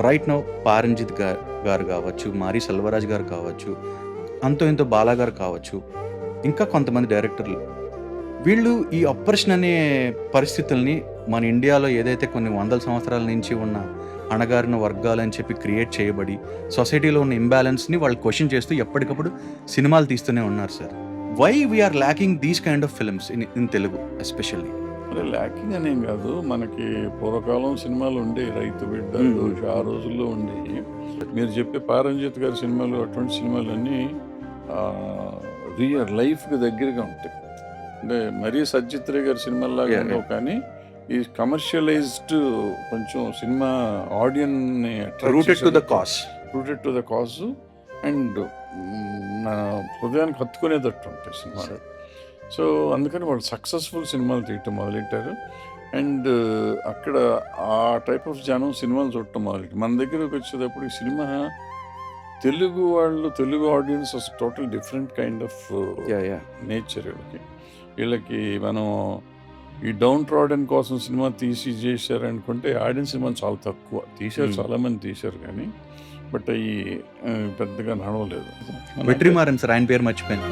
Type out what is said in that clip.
Right now Paramjit గారు కావచ్చు, మారి సెల్వరాజ్ గారు కావచ్చు, అంతో ఇంతో బాలా గారు కావచ్చు, ఇంకా కొంతమంది డైరెక్టర్లు. వీళ్ళు ఈ అప్రెషన్ అనే పరిస్థితుల్ని మన ఇండియాలో ఏదైతే కొన్ని వందల సంవత్సరాల నుంచి ఉన్న అణగారిన వర్గాలని చెప్పి క్రియేట్ చేయబడి సొసైటీలో ఉన్న ఇంబ్యాలెన్స్ని వాళ్ళు క్వశ్చన్ చేస్తూ ఎప్పటికప్పుడు సినిమాలు తీస్తూనే ఉన్నారు sir. Why we are lacking these kind of films in Telugu especially? అరే ల్యాకింగ్ అనేం కాదు, మనకి పూర్వకాలం సినిమాలు ఉండే, రైతు బిడ్డ, ఆ రోజుల్లో ఉండి. మీరు చెప్పే పారంజిత్ గారి సినిమాలు, అటువంటి సినిమాలన్నీ రియల్ లైఫ్కి దగ్గరగా ఉంటాయి. అంటే మరీ సజ్జిత్ రే గారి సినిమాల్లాగా ఉండవు, కానీ ఈ కమర్షియలైజ్డ్ కొంచెం సినిమా ఆడియన్ని rooted to the cause and నా హృదయానికి హత్తుకునేటట్టు ఉంటాయి సినిమాలు. సో అందుకని వాళ్ళు సక్సెస్ఫుల్ సినిమాలు తీయటం మొదలెట్టారు. అండ్ అక్కడ ఆ టైప్ ఆఫ్ జనం సినిమాలు చూడటం మొదలెట్టారు. మన దగ్గరకు వచ్చేటప్పుడు ఈ cinema Telugu audience total different kind of nature. వీళ్ళకి మనం ఈ డౌన్ ట్రాడన్ కోసం సినిమా చేశారు అనుకుంటే ఆడియన్స్ సినిమా చాలా తక్కువ తీశారు, చాలామంది తీశారు, కానీ బట్ అవి పెద్దగా నడవలేదు. వెట్రిమారన్ సార్, ఆయన పేరు మర్చిపోయాను.